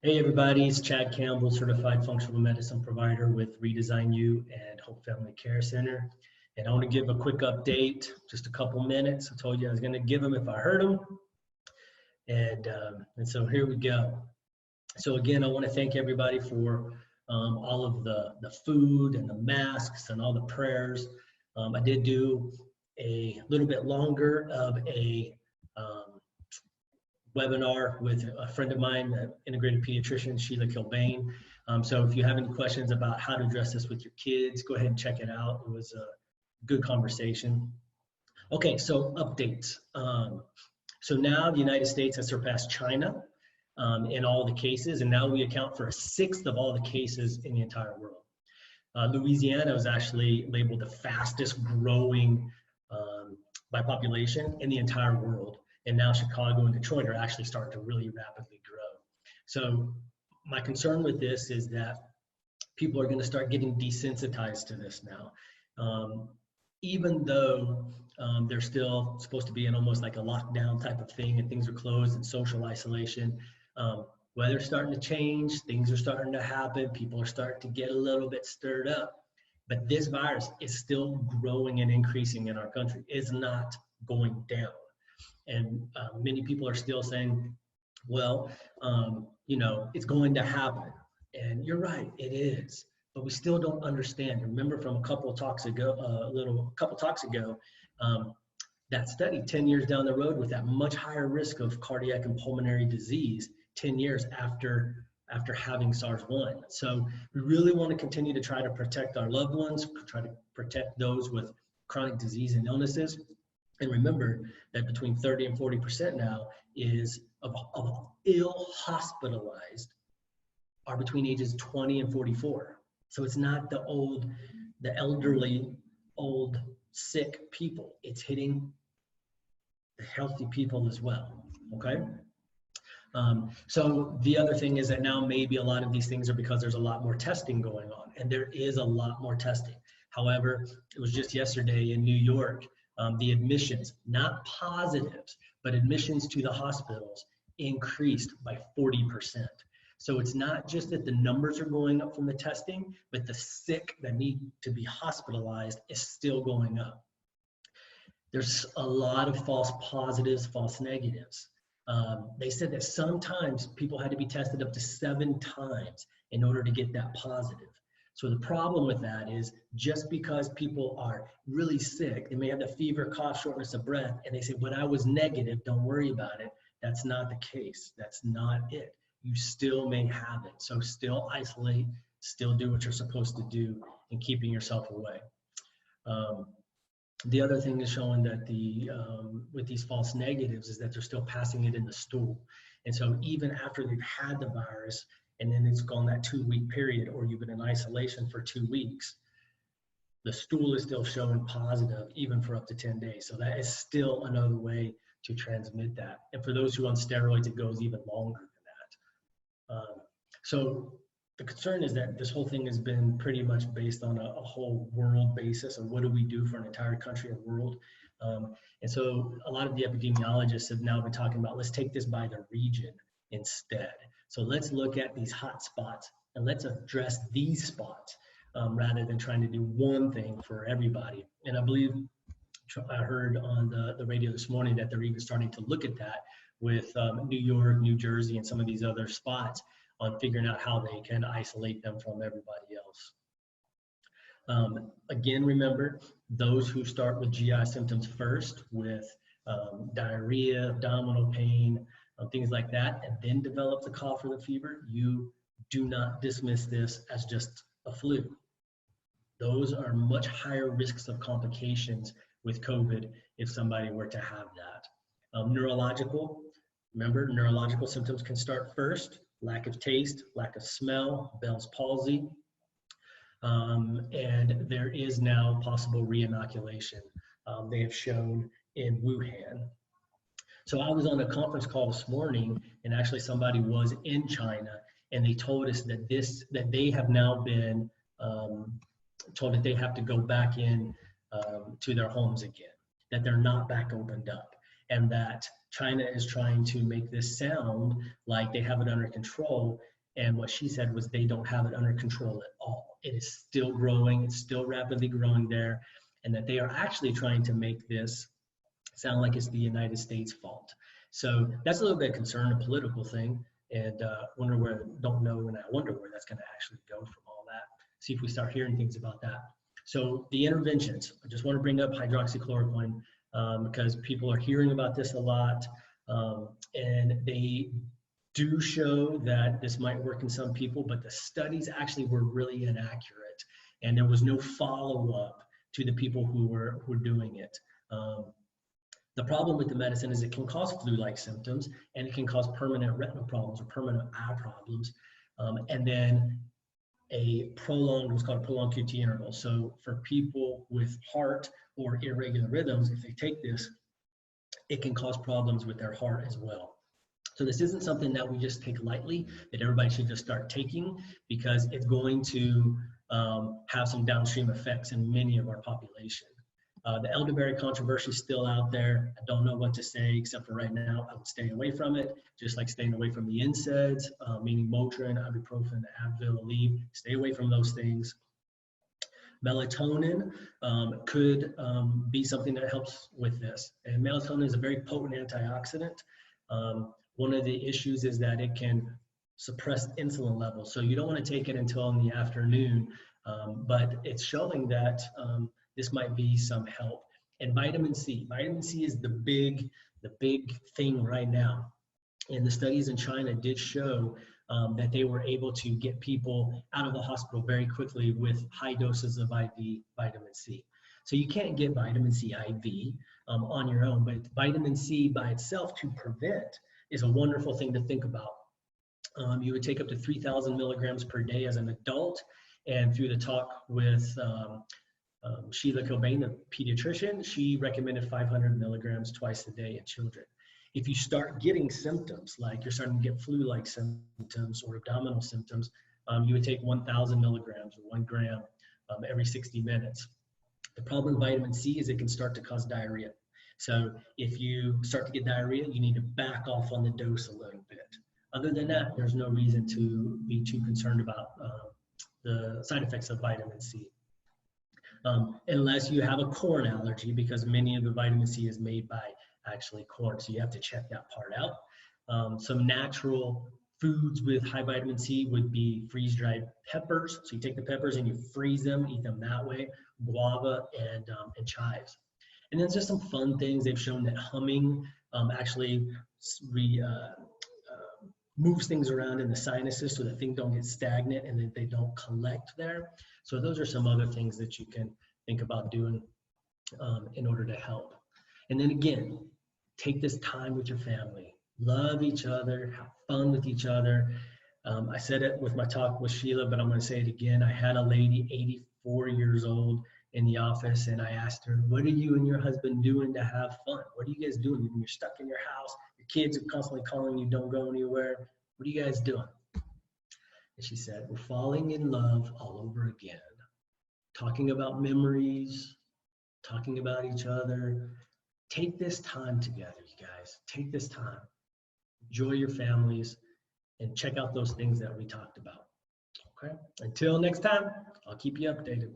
Hey everybody, it's Chad Campbell, Certified Functional Medicine Provider with Redesign You and Hope Family Care Center. And I want to give a quick update, just a couple minutes. I told you I was going to give them if I heard them. And so here we go. So again, I want to thank everybody for all of the food and the masks and all the prayers. I did do a little bit longer of a webinar with a friend of mine, an integrated pediatrician, Sheila Kilbane. So if you have any questions about how to address this with your kids, go ahead and check it out. It was a good conversation. Okay, so updates. So now the United States has surpassed China in all the cases, and now we account for 1/6 of all the cases in the entire world. Louisiana was actually labeled the fastest growing by population in the entire world. And now Chicago and Detroit are actually starting to really rapidly grow. So my concern with this is that people are going to start getting desensitized to this now. Even though they're still supposed to be in almost like a lockdown type of thing and things are closed and social isolation, weather's starting to change, things are starting to happen, people are starting to get a little bit stirred up. But this virus is still growing and increasing in our country. It's not going down. And many people are still saying, well, you know, it's going to happen. And you're right, it is. But we still don't understand. Remember from a couple talks ago, that study 10 years down the road with that much higher risk of cardiac and pulmonary disease 10 years after having SARS-1. So we really want to continue to try to protect our loved ones, try to protect those with chronic disease and illnesses. And remember that between 30 and 40% now is of ill hospitalized are between ages 20 and 44. So it's not the elderly, old, sick people. It's hitting the healthy people as well, okay? So the other thing is that now maybe a lot of these things are because there's a lot more testing going on, and there is a lot more testing. However, it was just yesterday in New York, the admissions, not positives, but admissions to the hospitals increased by 40%. So it's not just that the numbers are going up from the testing, but the sick that need to be hospitalized is still going up. There's a lot of false positives, false negatives. They said that sometimes people had to be tested up to 7 times in order to get that positive. So the problem with that is just because people are really sick, they may have the fever, cough, shortness of breath, and they say, when I was negative, don't worry about it. That's not the case. That's not it. You still may have it. So still isolate, still do what you're supposed to do in keeping yourself away. The other thing is showing that with these false negatives is that they're still passing it in the stool. And so even after they've had the virus, and then it's gone that 2-week period, or you've been in isolation for 2 weeks, the stool is still showing positive even for up to 10 days. So that is still another way to transmit that. And for those who are on steroids, it goes even longer than that. So the concern is that this whole thing has been pretty much based on a whole world basis of what do we do for an entire country and world. And so a lot of the epidemiologists have now been talking about, let's take this by the region instead. So let's look at these hot spots and let's address these spots rather than trying to do one thing for everybody. And I believe I heard on the radio this morning that they're even starting to look at that with New York, New Jersey, and some of these other spots on figuring out how they can isolate them from everybody else. Again, remember, those who start with GI symptoms first with diarrhea, abdominal pain, things like that, and then develop the cough or the fever, you do not dismiss this as just a flu. Those are much higher risks of complications with COVID if somebody were to have that. Neurological, remember, neurological symptoms can start first: lack of taste, lack of smell, Bell's palsy, and there is now possible re-inoculation. They have shown in Wuhan. So I was on a conference call this morning, and actually somebody was in China, and they told us that that they have now been told that they have to go back in to their homes again, that they're not back opened up, and that China is trying to make this sound like they have it under control, And what she said was they don't have it under control at all. It is still growing. It's still rapidly growing there. And that they are actually trying to make this sound like it's the United States' fault. So that's a little bit of concern, a political thing. And wonder where that's going to actually go from all that. See if we start hearing things about that. So the interventions, I just want to bring up hydroxychloroquine because people are hearing about this a lot. And they do show that this might work in some people, but the studies actually were really inaccurate. And there was no follow-up to the people who were doing it. The problem with the medicine is it can cause flu-like symptoms, and it can cause permanent retinal problems or permanent eye problems. And then what's called a prolonged QT interval. So for people with heart or irregular rhythms, if they take this, it can cause problems with their heart as well. So this isn't something that we just take lightly, that everybody should just start taking, because it's going to have some downstream effects in many of our population. The elderberry controversy is still out there. I don't know what to say, except for right now, I would stay away from it, just like staying away from the NSAIDs, meaning Motrin, ibuprofen, Advil, Aleve. Stay away from those things. Melatonin could be something that helps with this. And melatonin is a very potent antioxidant. One of the issues is that it can suppress insulin levels. So you don't want to take it until in the afternoon, but it's showing that this might be some help. And vitamin C is the big thing right now. And the studies in China did show that they were able to get people out of the hospital very quickly with high doses of IV vitamin C. So you can't get vitamin C IV on your own, but vitamin C by itself to prevent is a wonderful thing to think about. You would take up to 3,000 milligrams per day as an adult, and through the talk with Sheila Kilbane, the pediatrician, she recommended 500 milligrams twice a day in children. If you start getting symptoms, like you're starting to get flu-like symptoms or abdominal symptoms, you would take 1,000 milligrams or 1 gram every 60 minutes. The problem with vitamin C is it can start to cause diarrhea. So if you start to get diarrhea, you need to back off on the dose a little bit. Other than that, there's no reason to be too concerned about the side effects of vitamin C. Unless you have a corn allergy, because many of the vitamin C is made by actually corn, so you have to check that part out. Some natural foods with high vitamin C would be freeze-dried peppers. So you take the peppers and you freeze them, eat them that way. Guava and chives. And then just some fun things. They've shown that humming actually moves things around in the sinuses so that things don't get stagnant and that they don't collect there. So those are some other things that you can think about doing in order to help. And then again, take this time with your family. Love each other, have fun with each other. I said it with my talk with Sheila, but I'm going to say it again. I had a lady, 84 years old, in the office, and I asked her, what are you and your husband doing to have fun? What are you guys doing when you're stuck in your house? Your kids are constantly calling you, don't go anywhere. What are you guys doing? And she said, we're falling in love all over again. Talking about memories, talking about each other. Take this time together, you guys. Take this time. Enjoy your families and check out those things that we talked about. Okay? Until next time, I'll keep you updated.